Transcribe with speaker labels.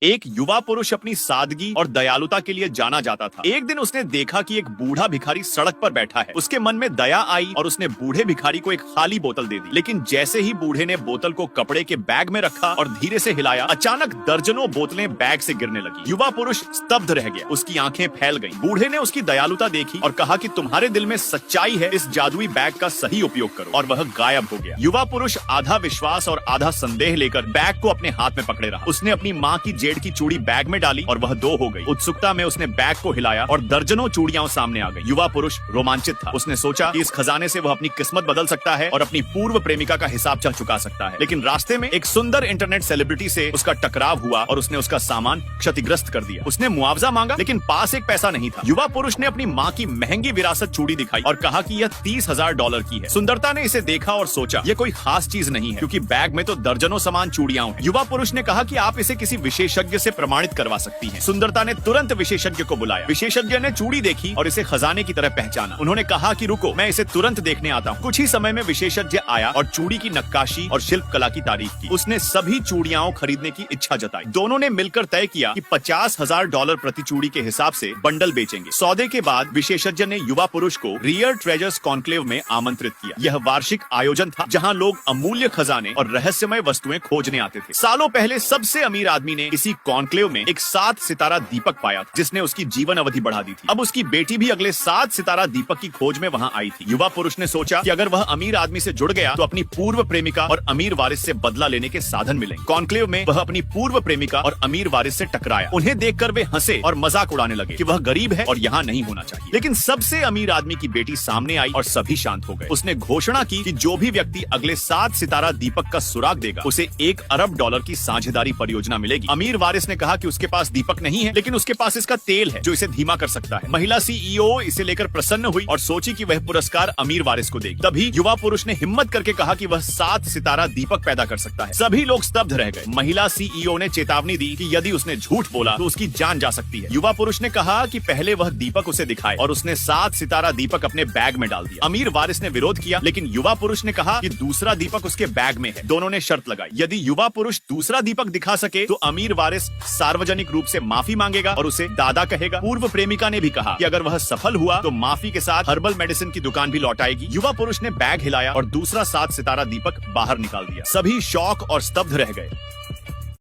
Speaker 1: एक युवा पुरुष अपनी सादगी और दयालुता के लिए जाना जाता था। एक दिन उसने देखा कि एक बूढ़ा भिखारी सड़क पर बैठा है। उसके मन में दया आई और उसने बूढ़े भिखारी को एक खाली बोतल दे दी। लेकिन जैसे ही बूढ़े ने बोतल को कपड़े के बैग में रखा और धीरे से हिलाया, अचानक दर्जनों बोतलें बैग से गिरने लगी। युवा पुरुष स्तब्ध रह गया, उसकी आंखें फैल गईं। बूढ़े ने उसकी दयालुता देखी और कहा कि तुम्हारे दिल में सच्चाई है, इस जादुई बैग का सही उपयोग करो। और वह गायब हो गया। युवा पुरुष आधा विश्वास और आधा संदेह लेकर बैग को अपने हाथ में पकड़े रहा। उसने अपनी माँ की जेड़ की चूड़ी बैग में डाली और वह दो हो गई। उत्सुकता में उसने बैग को हिलाया और दर्जनों चूड़ियां सामने आ गई। युवा पुरुष रोमांचित था। उसने सोचा कि इस खजाने से वह अपनी किस्मत बदल सकता है और अपनी पूर्व प्रेमिका का हिसाब चुका सकता है। लेकिन रास्ते में एक सुंदर इंटरनेट सेलिब्रिटी से उसका टकराव हुआ और उसने उसका सामान क्षतिग्रस्त कर दिया। उसने मुआवजा मांगा, लेकिन पास एक पैसा नहीं था। युवा पुरुष ने अपनी माँ की महंगी विरासत चूड़ी दिखाई और कहा कि यह $30,000 की है। सुंदरता ने इसे देखा और सोचा यह कोई खास चीज नहीं है, क्योंकि बैग में तो दर्जनों सामान चूड़ियां हैं। युवा पुरुष ने कहा कि आप इसे किसी विशेषज्ञ से प्रमाणित करवा सकती हैं। सुंदरता ने तुरंत विशेषज्ञ को बुलाया। विशेषज्ञ ने चूड़ी देखी और इसे खजाने की तरह पहचाना। उन्होंने कहा कि रुको, मैं इसे तुरंत देखने आता हूँ। कुछ ही समय में विशेषज्ञ आया और चूड़ी की नक्काशी और शिल्प कला की तारीफ की। उसने सभी चूड़ियां खरीदने की इच्छा जताई। दोनों ने मिलकर तय किया कि $50,000 प्रति चूड़ी के हिसाब से बंडल बेचेंगे। सौदे के बाद विशेषज्ञ ने युवा पुरुष को रियर ट्रेजर्स कॉन्क्लेव में आमंत्रित किया। यह वार्षिक आयोजन था जहाँ लोग अमूल्य खजाने और रहस्यमय वस्तुएं खोजने आते थे। सालों पहले सबसे अमीर आदमी ने इसी कॉन्क्लेव में एक 7 सितारा दीपक पाया था, जिसने उसकी जीवन अवधि बढ़ा दी थी। अब उसकी बेटी भी अगले 7 सितारा दीपक की खोज में वहां आई थी। युवा पुरुष ने सोचा कि अगर वह अमीर आदमी से जुड़ गया तो अपनी पूर्व प्रेमिका और अमीर वारिस से बदला लेने के साधन मिलेंगे। कॉन्क्लेव में वह अपनी पूर्व प्रेमिका और अमीर वारिस से टकराया। उन्हें देखकर वे हंसे और मजाक उड़ाने लगे कि वह गरीब है और यहाँ नहीं होना चाहिए। लेकिन सबसे अमीर आदमी की बेटी सामने आई और सभी शांत हो गए। उसने घोषणा की कि जो भी व्यक्ति अगले 7 सितारा दीपक का सुराग देगा, उसे $1 अरब की साझेदारी परियोजना मिलेगी। अमीर वारिस ने कहा कि उसके पास दीपक नहीं है, लेकिन उसके पास इसका तेल है जो इसे धीमा कर सकता है। महिला सीईओ इसे लेकर प्रसन्न हुई और सोची कि वह पुरस्कार अमीर वारिस को देगी। तभी युवा पुरुष ने हिम्मत करके कहा कि वह 7 सितारा दीपक पैदा कर सकता है। सभी लोग स्तब्ध रह गए। महिला सीईओ ने चेतावनी दी कि यदि उसने झूठ बोला तो उसकी जान जा सकती है। युवा पुरुष ने कहा कि पहले वह दीपक उसे दिखाए और उसने 7 सितारा दीपक अपने बैग में डाल दिया। अमीर वारिस ने विरोध किया, लेकिन युवा पुरुष ने कहा कि दूसरा दीपक उसके बैग में है। दोनों ने शर्त लगाई, यदि युवा पुरुष दूसरा दीपक दिखा सके तो अमीर वारिस सार्वजनिक रूप से माफी मांगेगा और उसे दादा कहेगा। पूर्व प्रेमिका ने भी कहा कि अगर वह सफल हुआ तो माफी के साथ हर्बल मेडिसिन की दुकान भी लौटाएगी। युवा पुरुष ने बैग हिलाया और दूसरा 7 सितारा दीपक बाहर निकाल दिया। सभी शौक और स्तब्ध रह गए।